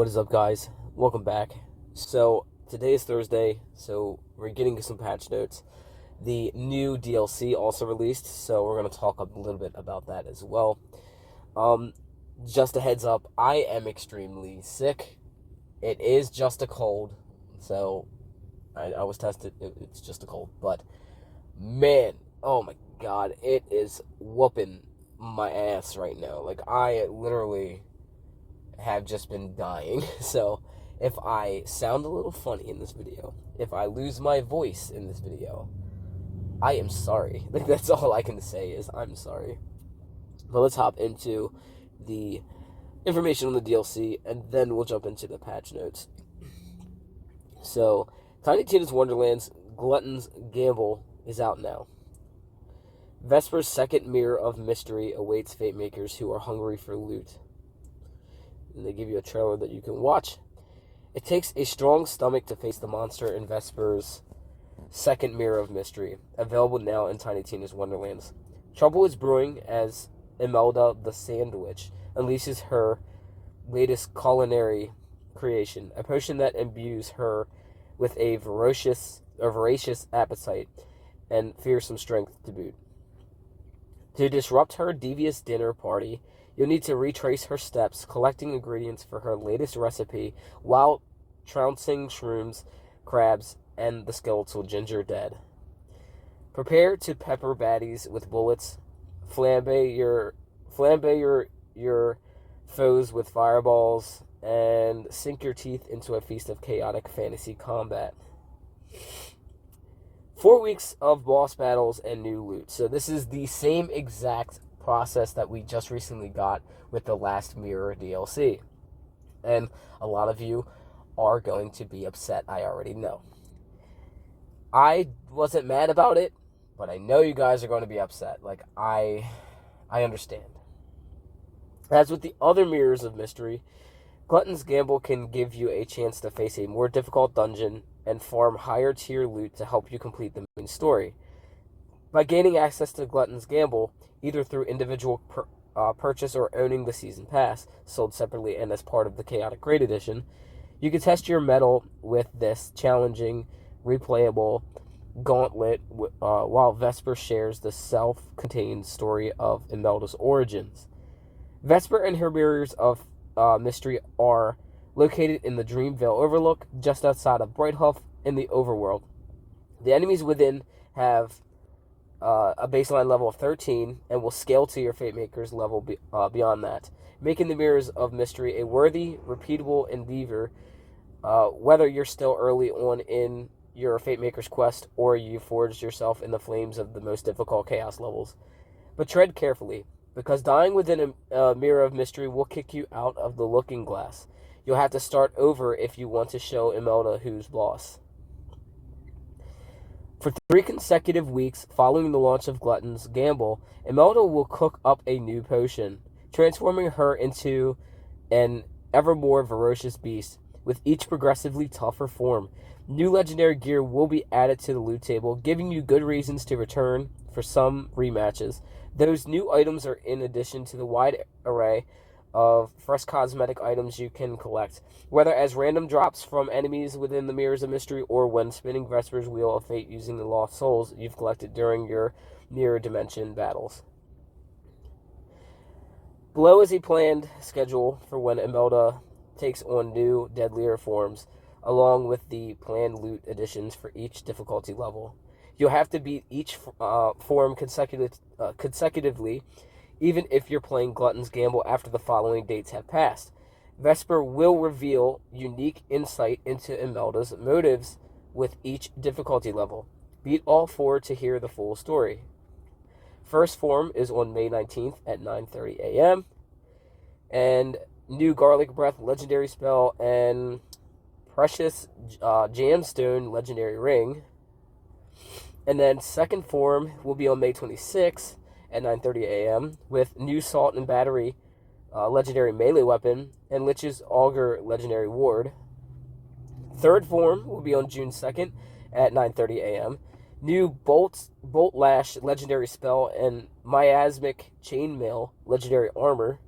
What is up, guys? Welcome back. So today is Thursday, so we're getting some patch notes. The new DLC also released, so we're going to talk a little bit about that as well. Just a heads up, I am extremely sick. It is just a cold, so I was tested. It's just a cold, but man, oh my god, it is whooping my ass right now. Like, I literally have just been dying. So if I sound a little funny in this video, if I lose my voice in this video, I am sorry. Like, that's all I can say is I'm sorry. But let's hop into the information on the DLC, and then we'll jump into the patch notes. So, Tiny Tina's Wonderlands Gluttons Gamble is out now. Vesper's second mirror of mystery awaits fate makers who are hungry for loot. And they give you a trailer that you can watch. It takes a strong stomach to face the monster in Vesper's second mirror of mystery, available now in Tiny Tina's Wonderlands. Trouble is brewing as Imelda the Sandwich unleashes her latest culinary creation, a potion that imbues her with a voracious appetite and fearsome strength to boot. To disrupt her devious dinner party, you'll need to retrace her steps, collecting ingredients for her latest recipe while trouncing shrooms, crabs, and the skeletal ginger dead. Prepare to pepper baddies with bullets, flambe your foes with fireballs, and sink your teeth into a feast of chaotic fantasy combat. 4 weeks of boss battles and new loot. So this is the same exact process that we just recently got with the last Mirror DLC. And a lot of you are going to be upset, I already know. I wasn't mad about it, but I know you guys are going to be upset. Like, I understand. As with the other Mirrors of Mystery, Glutton's Gamble can give you a chance to face a more difficult dungeon and farm higher tier loot to help you complete the main story. By gaining access to Glutton's Gamble, either through individual purchase or owning the Season Pass, sold separately and as part of the Chaotic Great Edition, you can test your mettle with this challenging, replayable gauntlet while Vesper shares the self-contained story of Imelda's origins. Vesper and her Mirrors of Mystery are located in the Dreamvale Overlook, just outside of Brighthuff in the Overworld. The enemies within have a baseline level of 13 and will scale to your Fate Maker's level beyond that, making the Mirrors of Mystery a worthy, repeatable endeavor, whether you're still early on in your Fate Maker's quest or you forged yourself in the flames of the most difficult Chaos levels. But tread carefully, because dying within a Mirror of Mystery will kick you out of the Looking Glass. You'll have to start over if you want to show Imelda who's boss. For 3 consecutive weeks following the launch of Glutton's Gamble, Imelda will cook up a new potion, transforming her into an ever more ferocious beast, with each progressively tougher form. New legendary gear will be added to the loot table, giving you good reasons to return for some rematches. Those new items are in addition to the wide array of fresh cosmetic items you can collect, whether as random drops from enemies within the Mirrors of Mystery or when spinning Vesper's Wheel of Fate using the lost souls you've collected during your Mirror Dimension battles. Below is a planned schedule for when Imelda takes on new, deadlier forms, along with the planned loot additions for each difficulty level. You'll have to beat each form consecutively, even if you're playing Glutton's Gamble after the following dates have passed. Vesper will reveal unique insight into Imelda's motives with each difficulty level. Beat all 4 to hear the full story. First form is on May 19th at 9:30 a.m. And new Garlic Breath legendary spell and Precious Jamstone legendary ring. And then second form will be on May 26th at 9:30 a.m. with new Salt and Battery legendary melee weapon and Lich's Augur legendary ward. Third form will be on June 2nd at 9:30 a.m. New Bolt Lash legendary spell and Miasmic Chainmail legendary armor.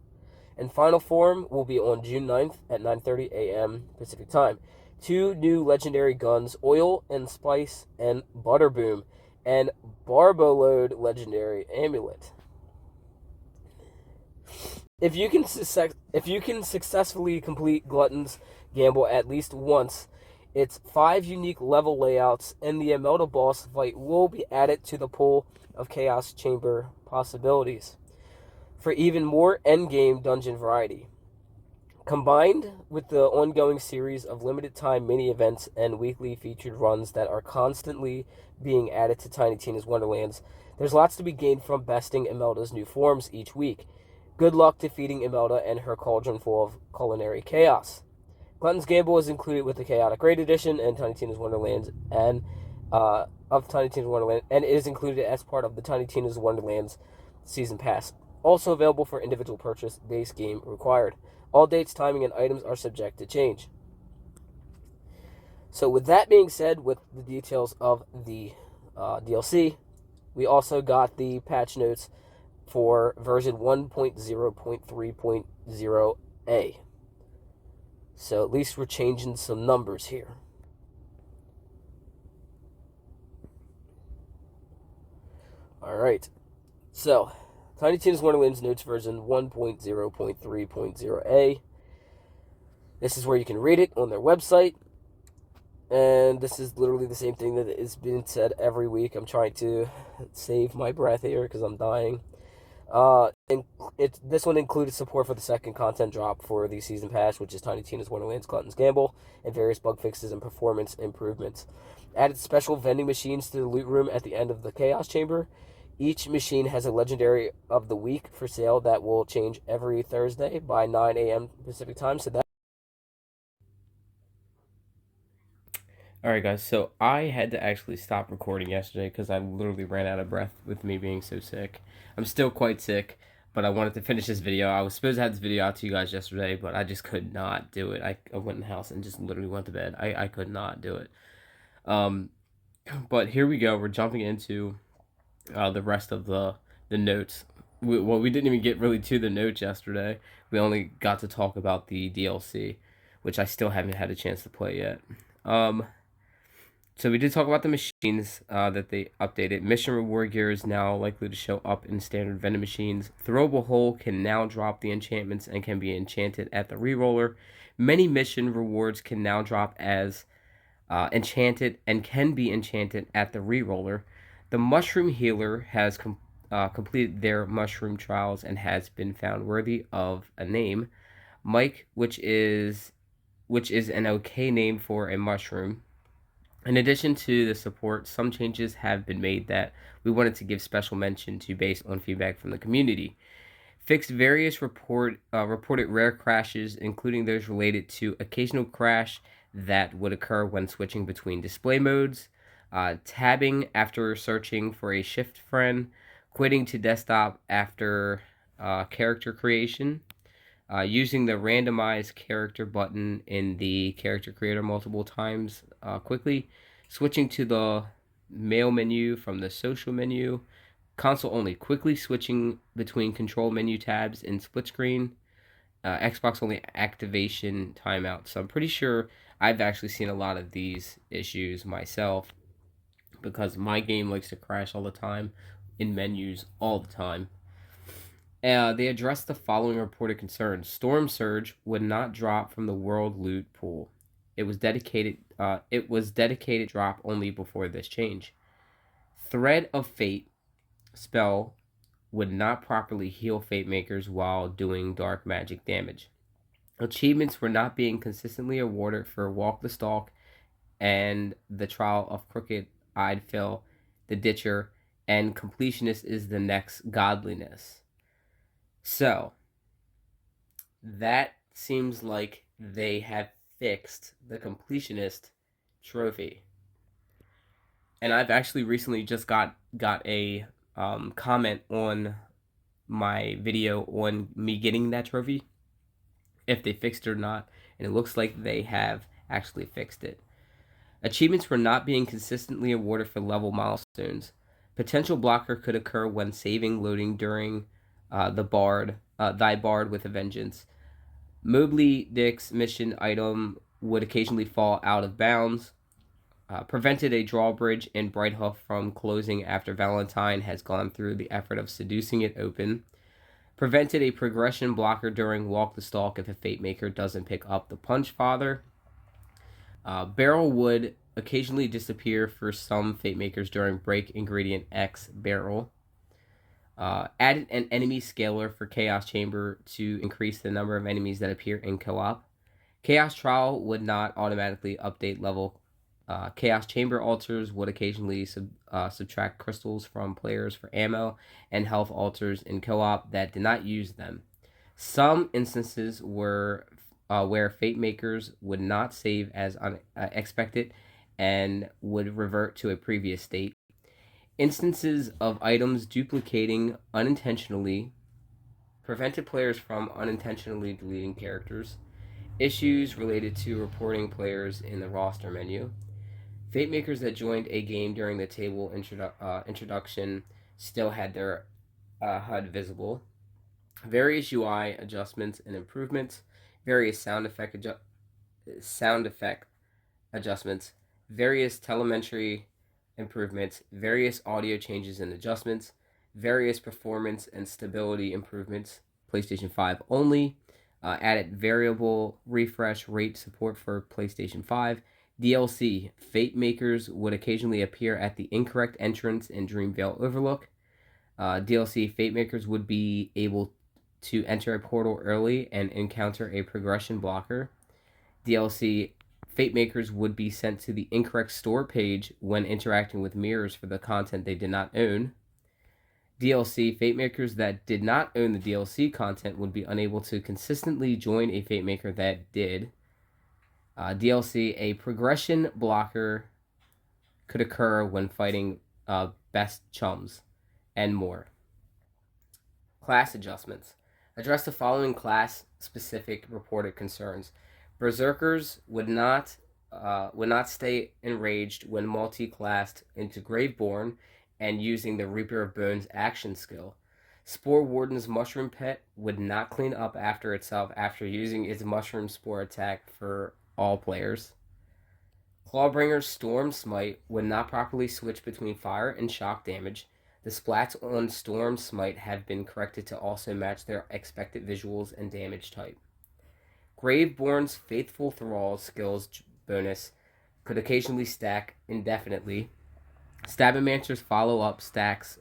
and final form will be on June 9th at 9:30 a.m. Pacific Time. 2 new legendary guns, Oil and Spice and Butterboom, and Barbolode legendary amulet. If you can successfully complete Glutton's Gamble at least once, its 5 unique level layouts and the Imelda boss fight will be added to the pool of Chaos Chamber possibilities for even more endgame dungeon variety. Combined with the ongoing series of limited time mini events and weekly featured runs that are constantly being added to Tiny Tina's Wonderlands, there's lots to be gained from besting Imelda's new forms each week. Good luck defeating Imelda and her cauldron full of culinary chaos. Glutton's Gamble is included with the Chaotic Raid Edition and Tiny Tina's Wonderlands and and it is included as part of the Tiny Tina's Wonderlands Season Pass. Also available for individual purchase, base game required. All dates, timing, and items are subject to change. So with that being said, with the details of the DLC, we also got the patch notes for version 1.0.3.0a. So at least we're changing some numbers here. Alright, so Tiny Tina's Wonderlands Notes version 1.0.3.0a. This is where you can read it on their website. And this is literally the same thing that is being said every week. I'm trying to save my breath here because I'm dying. This one included support for the second content drop for the season pass, which is Tiny Tina's Wonderlands Glutton's Gamble, and various bug fixes and performance improvements. Added special vending machines to the loot room at the end of the Chaos Chamber. Each machine has a legendary of the week for sale that will change every Thursday by 9 a.m. Pacific Time. So that. Alright guys, so I had to actually stop recording yesterday because I literally ran out of breath with me being so sick. I'm still quite sick, but I wanted to finish this video. I was supposed to have this video out to you guys yesterday, but I just could not do it. I went in the house and just literally went to bed. I could not do it. But here we go. We're jumping into the rest of the notes. We didn't even get really to the notes yesterday. We only got to talk about the DLC, which I still haven't had a chance to play yet. So we did talk about the machines that they updated. Mission reward gear is now likely to show up in standard vending machines. Throwable hole can now drop the enchantments and can be enchanted at the reroller. Many mission rewards can now drop as enchanted and can be enchanted at the reroller. The mushroom healer has completed their mushroom trials and has been found worthy of a name. Mike, which is an okay name for a mushroom. In addition to the support, some changes have been made that we wanted to give special mention to based on feedback from the community. Fixed various reported rare crashes, including those related to occasional crash that would occur when switching between display modes, tabbing after searching for a shift friend, quitting to desktop after character creation, using the randomized character button in the character creator multiple times quickly, switching to the mail menu from the social menu, console only, quickly switching between control menu tabs in split screen, Xbox only activation timeout. So I'm pretty sure I've actually seen a lot of these issues myself because my game likes to crash all the time in menus all the time. They addressed the following reported concerns. Storm Surge would not drop from the world loot pool. It was dedicated drop only before this change. Thread of Fate spell would not properly heal Fate Makers while doing dark magic damage. Achievements were not being consistently awarded for Walk the Stalk and the Trial of Crooked-Eyed Phil, the Ditcher, and Completionist is the next Godliness. So, that seems like they have fixed the Completionist trophy. And I've actually recently just got a comment on my video on me getting that trophy, if they fixed it or not, and it looks like they have actually fixed it. Achievements were not being consistently awarded for level milestones. Potential blocker could occur when saving loading during the Bard thy bard with a vengeance. Mobley Dick's mission item would occasionally fall out of bounds. Prevented a drawbridge in Brighthoof from closing after Valentine has gone through the effort of seducing it open. Prevented a progression blocker during Walk the Stalk if a Fate Maker doesn't pick up the Punch Father. Barrel would occasionally disappear for some Fate Makers during Break Ingredient X Barrel. Added an enemy scaler for Chaos Chamber to increase the number of enemies that appear in co-op. Chaos Trial would not automatically update level. Chaos Chamber altars would occasionally subtract crystals from players for ammo and health altars in co-op that did not use them. Some instances were where Fate Makers would not save as expected and would revert to a previous state. Instances of items duplicating unintentionally prevented players from unintentionally deleting characters. Issues related to reporting players in the roster menu. Fate Makers that joined a game during the table introduction still had their HUD visible. Various UI adjustments and improvements. Various sound effect adjustments. Various telemetry improvements, various audio changes and adjustments, various performance and stability improvements, PlayStation 5 only, added variable refresh rate support for PlayStation 5, DLC, Fate Makers would occasionally appear at the incorrect entrance in Dreamvale Overlook, DLC, Fate Makers would be able to enter a portal early and encounter a progression blocker, DLC, Fate Makers would be sent to the incorrect store page when interacting with mirrors for the content they did not own. DLC, Fate Makers that did not own the DLC content would be unable to consistently join a Fate Maker that did. DLC, a progression blocker could occur when fighting best chums, and more. Class adjustments. Address the following class-specific reported concerns. Berserkers would not stay enraged when multi-classed into Graveborn and using the Reaper of Bones action skill. Spore Warden's Mushroom Pet would not clean up after itself after using its Mushroom Spore attack for all players. Clawbringer's Storm Smite would not properly switch between fire and shock damage. The splats on Storm Smite have been corrected to also match their expected visuals and damage type. Graveborn's Faithful Thrall skills bonus could occasionally stack indefinitely. Stabomancer's follow-up stacks